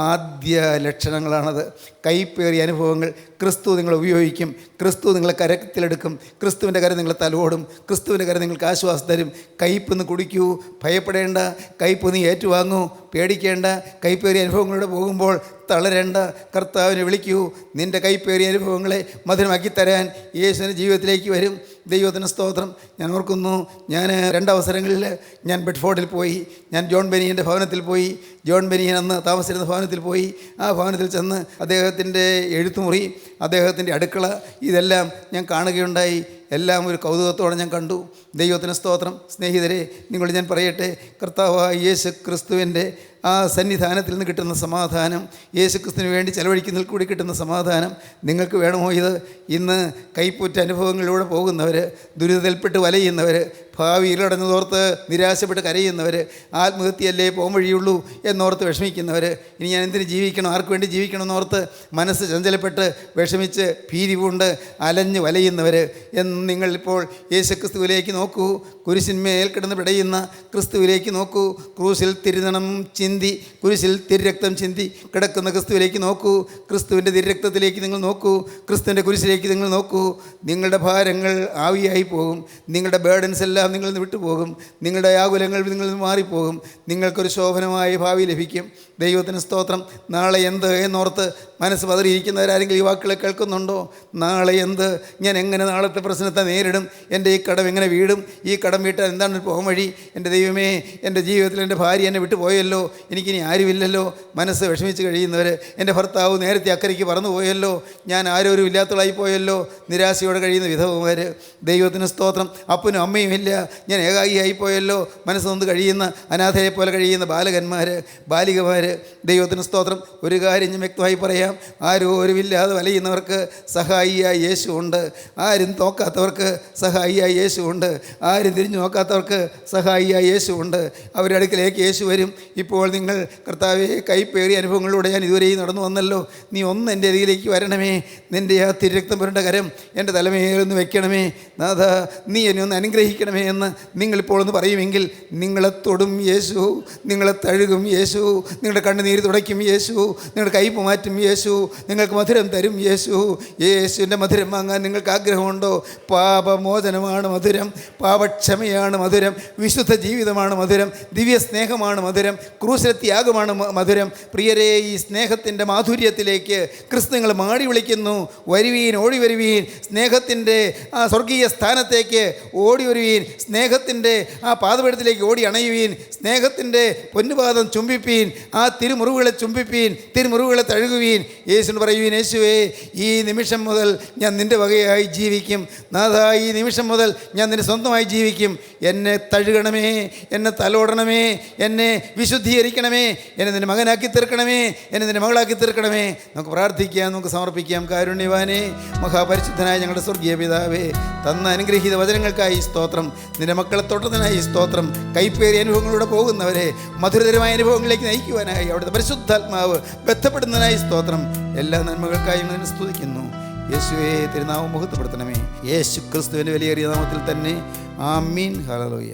ആദ്യ ലക്ഷണങ്ങളാണത്. കൈപ്പേറിയ അനുഭവങ്ങൾ ക്രിസ്തു നിങ്ങളെ ഉപയോഗിക്കും. ക്രിസ്തു നിങ്ങളെ കരത്തിലെടുക്കും. ക്രിസ്തുവിൻ്റെ കരം നിങ്ങളെ തലോടും. ക്രിസ്തുവിൻ്റെ കരം നിങ്ങൾക്ക് ആശ്വാസം തരും. കയ്പെന്ന് കുടിക്കൂ, ഭയപ്പെടേണ്ട. കയ്പ് നീ ഏറ്റുവാങ്ങൂ, പേടിക്കേണ്ട. കൈപ്പേറിയ അനുഭവങ്ങളിലൂടെ പോകുമ്പോൾ തളരേണ്ട. കർത്താവിനെ വിളിക്കൂ. നിൻ്റെ കൈപ്പേറിയ അനുഭവങ്ങളെ മധുരമാക്കി തരാൻ യേശുവിൻ്റെ ജീവിതത്തിലേക്ക് വരും. ദൈവത്തിന് സ്തോത്രം. ഞാൻ ഓർക്കുന്നു, ഞാൻ 2 അവസരങ്ങളിൽ ഞാൻ ബെഡ്ഫോർഡിൽ പോയി. ഞാൻ ജോൺ ബെനിയൻ്റെ ഭവനത്തിൽ പോയി. ജോൺ ബെനിയൻ അന്ന് താമസിച്ചിരുന്ന ഭവനത്തിൽ പോയി. ആ ഭവനത്തിൽ ചെന്ന് അദ്ദേഹത്തിൻ്റെ എഴുത്തുമുറി, അദ്ദേഹത്തിൻ്റെ അടുക്കള, ഇതെല്ലാം ഞാൻ കാണുകയുണ്ടായി. എല്ലാം ഒരു കൗതുകത്തോടെ ഞാൻ കണ്ടു. ദൈവത്തിന് സ്തോത്രം. സ്നേഹിതരെ, നിങ്ങളോട് ഞാൻ പറയട്ടെ, കർത്താവായ യേശു ക്രിസ്തുവിൻ്റെ ആ സന്നിധാനത്തിൽ നിന്ന് കിട്ടുന്ന സമാധാനം, യേശു ക്രിസ്തുവിന് വേണ്ടി ചെലവഴിക്കുന്നതിൽ കൂടി കിട്ടുന്ന സമാധാനം നിങ്ങൾക്ക് വേണമോ? ഇത് ഇന്ന് കൈപ്പുറ്റ അനുഭവങ്ങളിലൂടെ പോകുന്നവർ, ദുരിതത്തിൽപ്പെട്ട് വലയുന്നവർ, ഭാവിയിലടഞ്ഞതോർത്ത് നിരാശപ്പെട്ട് കരയുന്നവർ, ആത്മഹത്യയല്ലേ പോകാൻ വഴിയുള്ളൂ എന്നോർത്ത് വിഷമിക്കുന്നവർ, ഇനി ഞാൻ എന്തിനു ജീവിക്കണം, ആർക്ക് വേണ്ടി ജീവിക്കണം എന്നോർത്ത് മനസ്സ് ചഞ്ചലപ്പെട്ട് വിഷമിച്ച് ഭീതി കൊണ്ട് അലഞ്ഞ് വലയുന്നവർ, എന്ന് നിങ്ങളിപ്പോൾ യേശുക്രിസ്തുവിലേക്ക് നോക്കൂ. കുരിശിന്മേൽ കിടന്ന് പിടയുന്ന ക്രിസ്തുവിലേക്ക് നോക്കൂ. ക്രൂശിൽ തിരുനണം ചിന്തി, കുരിശിൽ തിരുരക്തം ചിന്തി കിടക്കുന്ന ക്രിസ്തുവിലേക്ക് നോക്കൂ. ക്രിസ്തുവിൻ്റെ തിരുരക്തത്തിലേക്ക് നിങ്ങൾ നോക്കൂ. ക്രിസ്തുവിൻ്റെ കുരിശിലേക്ക് നിങ്ങൾ നോക്കൂ. നിങ്ങളുടെ ഭാരങ്ങൾ ആവിയായി പോകും. നിങ്ങളുടെ ബേർഡൻസ് എല്ലാം നിങ്ങളിൽ നിന്ന് വിട്ടുപോകും. നിങ്ങളുടെ ആകുലങ്ങൾ നിങ്ങളിൽ നിന്ന് മാറിപ്പോകും. നിങ്ങൾക്കൊരു ശോഭനമായ ഭാവി ലഭിക്കും. ദൈവത്തിന് സ്തോത്രം. നാളെ എന്ത് എന്നോർത്ത് മനസ്സ് പതറിയിരിക്കുന്നവരാരെങ്കിലും ഈ വാക്കുകളെ കേൾക്കുന്നുണ്ടോ? നാളെ എന്ത്, ഞാൻ എങ്ങനെ നാളത്തെ പ്രശ്നത്തെ നേരിടും, എൻ്റെ ഈ കടം എങ്ങനെ വീടും, ഈ കടം വീട്ടാൻ എന്താണ് ഒരു പോകാൻ വഴി, എൻ്റെ ദൈവമേ എൻ്റെ ജീവിതത്തിൽ എൻ്റെ ഭാര്യ എന്നെ വിട്ടു പോയല്ലോ, എനിക്കിനി ആരുമില്ലല്ലോ, മനസ്സ് വിഷമിച്ച് കഴിയുന്നവർ, എൻ്റെ ഭർത്താവ് നേരത്തെ അക്കരയ്ക്ക് പറന്നു പോയല്ലോ, ഞാൻ ആരോരും ഇല്ലാത്തവളായി പോയല്ലോ, നിരാശയോടെ കഴിയുന്ന വിധവമാർ, ദൈവത്തിന് സ്തോത്രം. അപ്പനും അമ്മയും ഇല്ല, ഞാൻ ഏകാഗിയായി പോയല്ലോ, മനസ്സൊന്ന് കഴിയുന്ന അനാഥയെ പോലെ കഴിയുന്ന ബാലകന്മാർ, ബാലികമാർ, ദൈവത്തിന് സ്തോത്രം. ഒരു കാര്യം ഞാൻ വ്യക്തമായി പറയാം, ആരോരുമില്ലാതെ വലയുന്നവർക്ക് സഹായിയായ യേശു ഉണ്ട്. ആരും നോക്കാത്തവർക്ക് സഹായിയായ യേശു ഉണ്ട്. ആരും തിരിഞ്ഞു നോക്കാത്തവർക്ക് സഹായിയായ യേശു ഉണ്ട്. അവരുടെ അടുക്കിലേക്ക് യേശു വരും. ഇപ്പോൾ നിങ്ങൾ കർത്താവെ, കൈപ്പേറിയ അനുഭവങ്ങളിലൂടെ ഞാൻ ഇതുവരെയും നടന്നു വന്നല്ലോ, നീ ഒന്ന് എൻ്റെ അരികിലേക്ക് വരണമേ, നിൻ്റെ ആ തിരുരക്തം പുരണ്ട കരം എൻ്റെ തലമേലൊന്ന് വെക്കണമേ, നാഥ നീ എന്നെ ഒന്ന് അനുഗ്രഹിക്കണമേ എന്ന് നിങ്ങളിപ്പോൾ ഒന്ന് പറയുമെങ്കിൽ നിങ്ങളെ തൊടും യേശു, നിങ്ങളെ തഴുകും യേശു, നിങ്ങളുടെ കണ്ണുനീര് തുടയ്ക്കും യേശു, നിങ്ങളുടെ കയ്പ് മാറ്റും യേശു, നിങ്ങൾക്ക് മധുരം തരും യേശു. യേശുവിൻ്റെ മധുരം വാങ്ങാൻ നിങ്ങൾക്ക് ആഗ്രഹമുണ്ടോ? പാപമോചനമാണ് മധുരം, പാപക്ഷമയാണ് മധുരം, വിശുദ്ധ ജീവിതമാണ് മധുരം, ദിവ്യ സ്നേഹമാണ് മധുരം, ക്രൂശിലെ ത്യാഗമാണ് മധുരം. പ്രിയരെ, ഈ സ്നേഹത്തിൻ്റെ മാധുര്യത്തിലേക്ക് ക്രിസ്തു നിങ്ങൾ മാടി വിളിക്കുന്നു. വരുവീൻ, ഓടി വരുവീൻ, സ്നേഹത്തിൻ്റെ ആ സ്വർഗീയ സ്ഥാനത്തേക്ക് ഓടി വരുവീൻ, സ്നേഹത്തിൻ്റെ ആ പാദപീഠത്തിലേക്ക് ഓടി അണയുവീൻ, സ്നേഹത്തിൻ്റെ പൊന്നുപാദം ചുംബിപ്പീൻ, ആ തിരുമുറിവുകളെ ചുംബിപ്പീൻ, തിരുമുറിവുകളെ തഴുകുവീൻ. യേശുവിന് പറയുവീൻ, യേശുവേ ഈ നിമിഷം മുതൽ ഞാൻ നിൻ്റെ വകയായി ജീവിക്കും, നാഥ ഈ നിമിഷം മുതൽ ഞാൻ നിൻ്റെ സ്വന്തമായി ജീവിക്കും, എന്നെ തഴുകണമേ, എന്നെ തലോടണമേ, എന്നെ വിശുദ്ധീകരിക്കണമേ, എന്നെ നിൻ്റെ മകനാക്കി തീർക്കണമേ, എന്നെ നിൻ്റെ മകളാക്കി തീർക്കണമേ. നമുക്ക് പ്രാർത്ഥിക്കാം, നമുക്ക് സമർപ്പിക്കാം. കാരുണ്യവാനേ, മഹാപരിശുദ്ധനായ ഞങ്ങളുടെ സ്വർഗീയ പിതാവേ, തന്ന അനുഗ്രഹീത വചനങ്ങൾക്കായി സ്തോത്രം. നിൻ്റെ മക്കളെ തൊട്ടതിനായി സ്തോത്രം. കൈപ്പേറിയ അനുഭവങ്ങളിലൂടെ പോകുന്നവരെ മധുരതരമായ അനുഭവങ്ങളിലേക്ക് നയിക്കുവാനായി അവിടുത്തെ പരിശുദ്ധാത്മാവ് ബന്ധപ്പെടുന്നതിനായി സ്തോത്രം. എല്ലാ നന്മകൾക്കായി ഞങ്ങൾ സ്തുതിക്കുന്നു. യേശുവേ, തിരുനാമം മഹത്വപ്പെടുത്തണമേ. യേശു ക്രിസ്തുവിൻ്റെ വിലയേറിയ നാമത്തിൽ തന്നെ. ആമീൻ. ഹല്ലേലൂയ.